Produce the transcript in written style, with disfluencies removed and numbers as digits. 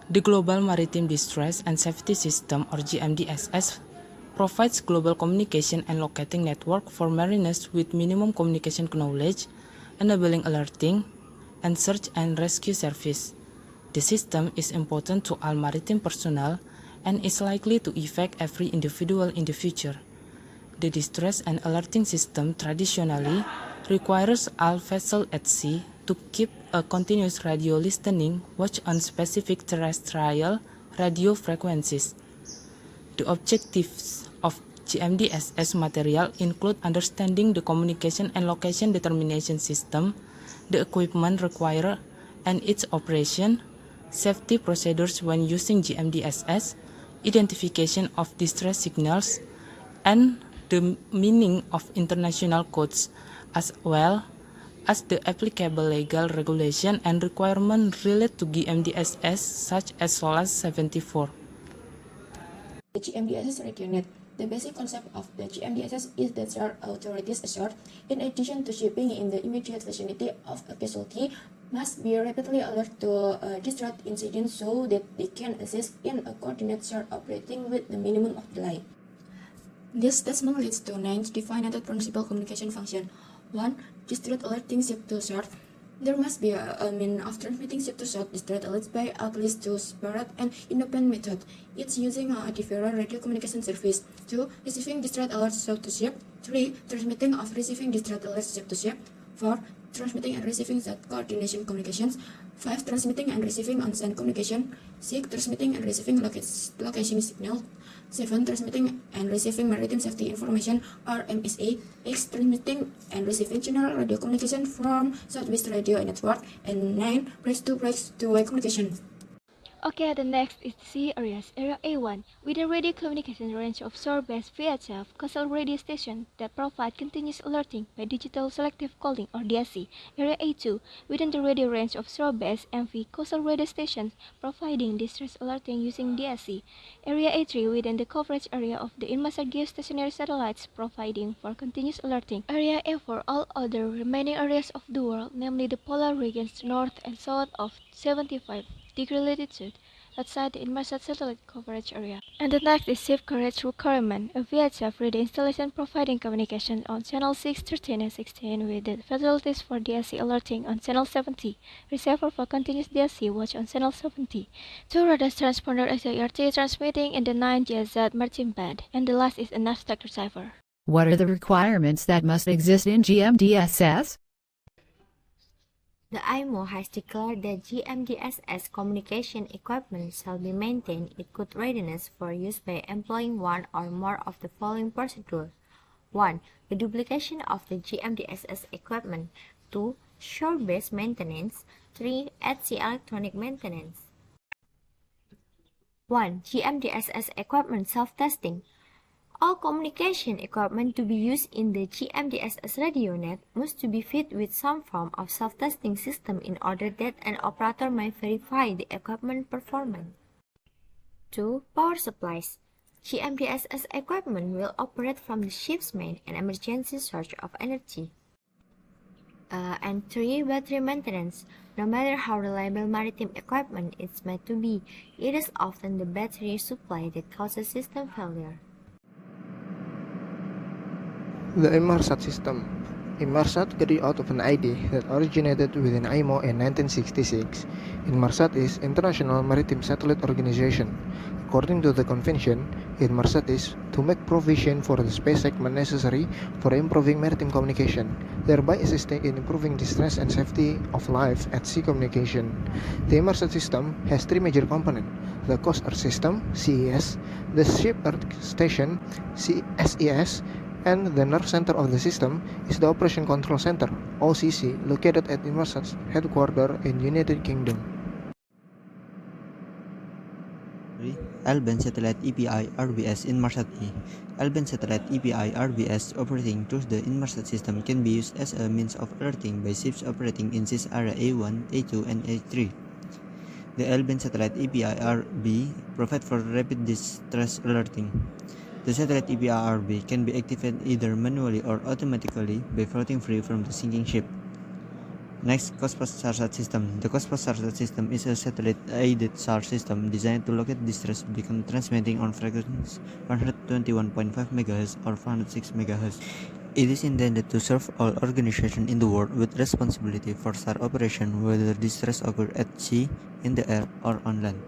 The Global Maritime Distress and Safety System, or GMDSS, provides global communication and locating network for mariners with minimum communication knowledge, enabling alerting and search and rescue service. The system is important to all maritime personnel and is likely to affect every individual in the future. The distress and alerting system traditionally requires all vessels at sea to keep a continuous radio listening watch on specific terrestrial radio frequencies. The objectives of GMDSS material include understanding the communication and location determination system, the equipment required and its operation, safety procedures when using GMDSS, identification of distress signals, and the meaning of international codes, as well as the applicable legal regulation and requirement related to GMDSS, such as SOLAS 74. The GMDSS Radio Net. The basic concept of the GMDSS is that shore authorities assert, in addition to shipping in the immediate vicinity of a casualty, must be rapidly alert to distress incidents so that they can assist in a coordinated shore operating with the minimum of delay. This statement leads to 9 defined principal communication function. 1. Distress alerting ship to shore. There must be a means of transmitting ship to shore distress alerts by at least two separate and independent methods. It's using a different radio communication service. 2. Receiving distress alerts ship to ship. 3. Transmitting of receiving distress alerts ship to ship. 4. Transmitting and receiving that coordination communications. 5. Transmitting and receiving on-send communication. 6. Transmitting and receiving location signal. 7. Transmitting and receiving maritime safety information, or MSA. 8. Transmitting and receiving general radio communication from Southwest Radio Network. And 9. Bridge-to-bridge two-way communication. Okay, the next is sea areas. Area A1, within radio communication range of shore-based VHF coastal radio stations that provide continuous alerting by digital selective calling, or DSC. Area A2, within the radio range of shore-based MV coastal radio stations providing distress alerting using DSC. Area A3, within the coverage area of the Inmarsat geostationary satellites providing for continuous alerting. Area A4, all other remaining areas of the world, namely the polar regions north and south of 75° latitude, outside the Inmarsat satellite coverage area. And the next is Ship Coverage Requirement, a VHF radio installation providing communication on channel 6, 13, and 16 with the facilities for DSC alerting on channel 70, receiver for continuous DSC watch on channel 70, 2 radar transponder SIRT transmitting in the 9 GHz maritime band, and the last is a NAVSTAC receiver. What are the requirements that must exist in GMDSS? The IMO has declared that GMDSS communication equipment shall be maintained in good readiness for use by employing one or more of the following procedures. 1. The duplication of the GMDSS equipment. 2. Shore-based maintenance. 3. at-sea electronic maintenance. 1. GMDSS equipment self-testing. All communication equipment to be used in the GMDSS radio net must to be fitted with some form of self-testing system in order that an operator may verify the equipment performance. 2. Power supplies. GMDSS equipment will operate from the ship's main and emergency source of energy. And 3. Battery maintenance. No matter how reliable maritime equipment is made to be, it is often the battery supply that causes system failure. The Inmarsat system. Inmarsat grew out of an idea that originated within IMO in 1966. Inmarsat is International Maritime Satellite Organization. According to the convention, Inmarsat is to make provision for the space segment necessary for improving maritime communication, thereby assisting in improving distress and safety of life at sea communication. The Inmarsat system has three major components: the Coast Earth System (CES), the Ship Earth Station (SES), and the nerve center of the system is the Operation Control Center (OCC), located at Inmarsat's headquarters in United Kingdom. L-band satellite EPI RBS Inmarsat A. L-band satellite EPI RBS operating through the Inmarsat system can be used as a means of alerting by ships operating in this area A1, A2, and A3. The L-band satellite EPI RB provides for rapid distress alerting. The satellite EPI RB can be activated either manually or automatically by floating free from the sinking ship. Next, COSPAS-SARSAT system. The COSPAS-SARSAT system is a satellite-aided SAR system designed to locate distress beacon transmitting on frequencies 121.5 MHz or 406 MHz. It is intended to serve all organizations in the world with responsibility for SAR operation, whether distress occurs at sea, in the air, or on land.